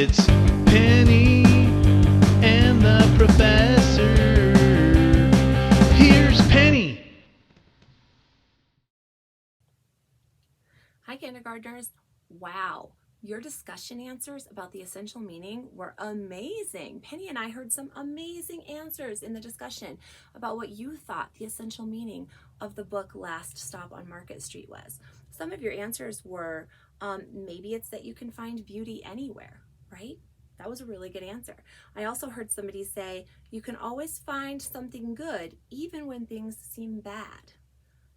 It's Penny and the professor. Here's Penny. Hi, kindergartners. Wow, your discussion answers about the essential meaning were amazing. Penny and I heard some amazing answers in the discussion about what you thought the essential meaning of the book Last Stop on Market Street was. Some of your answers were, maybe it's that you can find beauty anywhere, right? That was a really good answer. I also heard somebody say, you can always find something good even when things seem bad.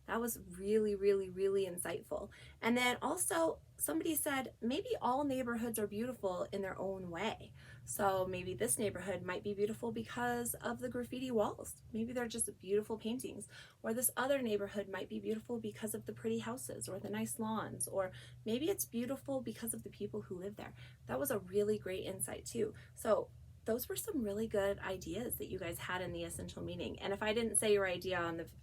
That was really, really, really insightful. And then also somebody said, maybe all neighborhoods are beautiful in their own way. So maybe this neighborhood might be beautiful because of the graffiti walls. Maybe they're just beautiful paintings. Or this other neighborhood might be beautiful because of the pretty houses or the nice lawns. Or maybe it's beautiful because of the people who live there. That was a really great insight too. So those were some really good ideas that you guys had in the essential meaning. And if I didn't say your idea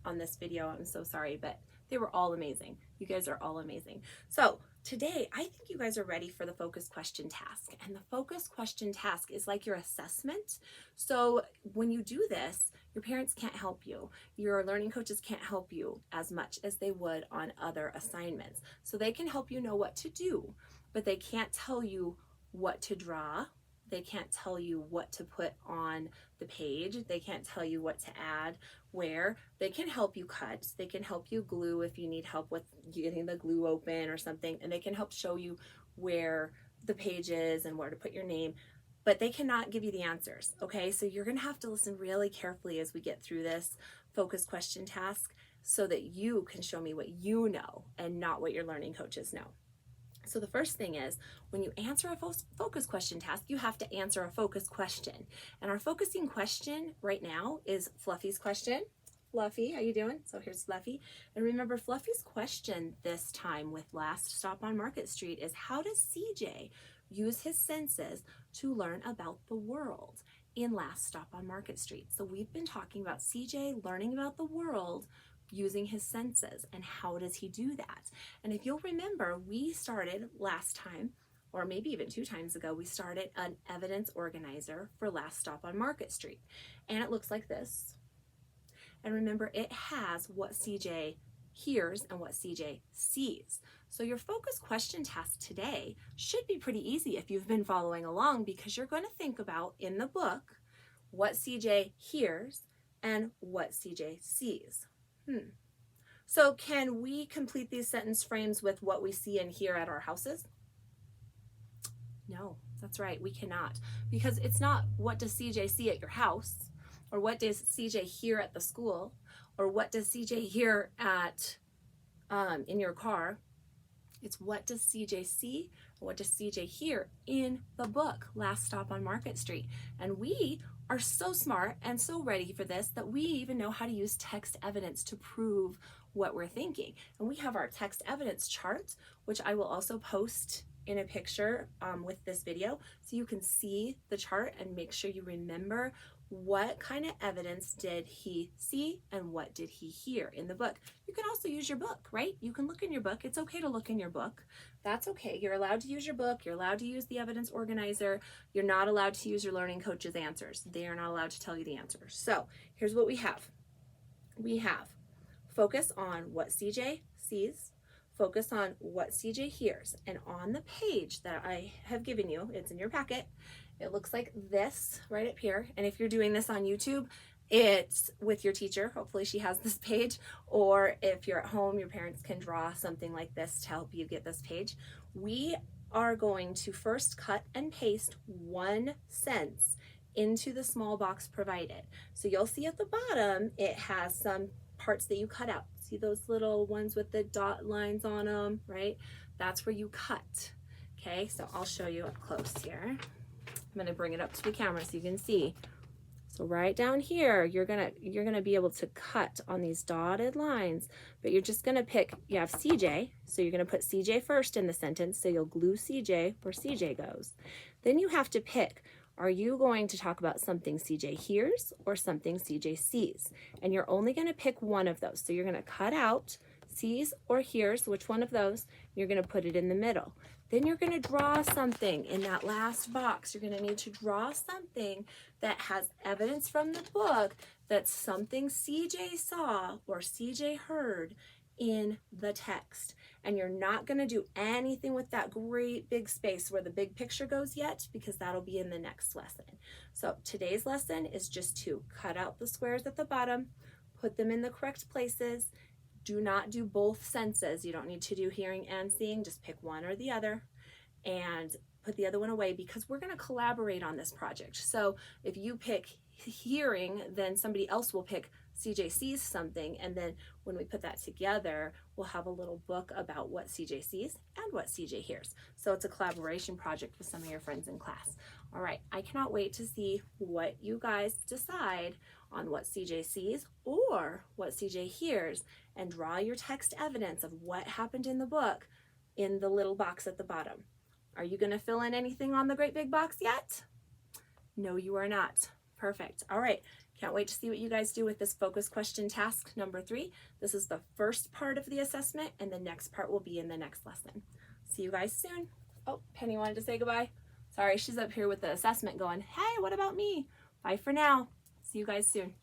on this video, I'm so sorry, but they were all amazing. You guys are all amazing. So today, I think you guys are ready for the focus question task. And the focus question task is like your assessment. So when you do this, your parents can't help you. Your learning coaches can't help you as much as they would on other assignments. So they can help you know what to do, but they can't tell you what to draw. They can't tell you what to put on the page. They can't tell you what to add where. They can help you cut. They can help you glue if you need help with getting the glue open or something. And they can help show you where the page is and where to put your name. But they cannot give you the answers, okay? So you're gonna have to listen really carefully as we get through this focus question task so that you can show me what you know and not what your learning coaches know. So the first thing is, when you answer a focus question task, you have to answer a focus question. And our focusing question right now is Fluffy's question. Fluffy, how you doing? So here's Fluffy. And remember, Fluffy's question this time with Last Stop on Market Street is, how does CJ use his senses to learn about the world in Last Stop on Market Street? So we've been talking about CJ learning about the world using his senses, and how does he do that? And if you'll remember, we started last time, or maybe even 2 times ago, we started an evidence organizer for Last Stop on Market Street. And it looks like this. And remember, it has what CJ hears and what CJ sees. So your focus question task today should be pretty easy if you've been following along, because you're going to think about in the book what CJ hears and what CJ sees. So can we complete these sentence frames with what we see and hear at our houses? No, that's right, we cannot. Because it's not what does CJ see at your house, or what does CJ hear at the school, or what does CJ hear at in your car. It's what does CJ see, or what does CJ hear in the book, Last Stop on Market Street. And we are so smart and so ready for this that we even know how to use text evidence to prove what we're thinking. And we have our text evidence chart, which I will also post in a picture with this video, so you can see the chart and make sure you remember what kind of evidence did he see and what did he hear in the book. You can also use your book, right? You can look in your book. It's okay to look in your book. That's okay. You're allowed to use your book. You're allowed to use the evidence organizer. You're not allowed to use your learning coach's answers. They are not allowed to tell you the answers. So here's what we have. We have focus on what CJ sees, focus on what CJ hears. And on the page that I have given you, it's in your packet, it looks like this right up here. And if you're doing this on YouTube, it's with your teacher. Hopefully she has this page. Or if you're at home, your parents can draw something like this to help you get this page. We are going to first cut and paste 1 sense into the small box provided. So you'll see at the bottom, it has some parts that you cut out. See those little ones with the dot lines on them, right? That's where you cut. Okay, so I'll show you up close here. I'm gonna bring it up to the camera so you can see. So right down here, you're gonna be able to cut on these dotted lines, but you're just gonna pick, you have CJ, so you're gonna put CJ first in the sentence, so you'll glue CJ where CJ goes. Then you have to pick, are you going to talk about something CJ hears or something CJ sees? And you're only gonna pick one of those. So you're gonna cut out sees or hears, which one of those, you're gonna put it in the middle. Then you're going to draw something in that last box. You're going to need to draw something that has evidence from the book that something CJ saw or CJ heard in the text. And you're not going to do anything with that great big space where the big picture goes yet, because that'll be in the next lesson. So today's lesson is just to cut out the squares at the bottom, put them in the correct places. Do not do both senses. You don't need to do hearing and seeing. Just pick one or the other and put the other one away, because we're going to collaborate on this project. So if you pick hearing, then somebody else will pick CJ sees something, and then when we put that together, we'll have a little book about what CJ sees and what CJ hears. So it's a collaboration project with some of your friends in class. All right, I cannot wait to see what you guys decide on what CJ sees or what CJ hears, and draw your text evidence of what happened in the book in the little box at the bottom. Are you going to fill in anything on the great big box yet? No, you are not. Perfect. All right. Can't wait to see what you guys do with this focus question task number 3. This is the first part of the assessment, and the next part will be in the next lesson. See you guys soon. Oh, Penny wanted to say goodbye. Sorry, she's up here with the assessment going, hey, what about me? Bye for now. See you guys soon.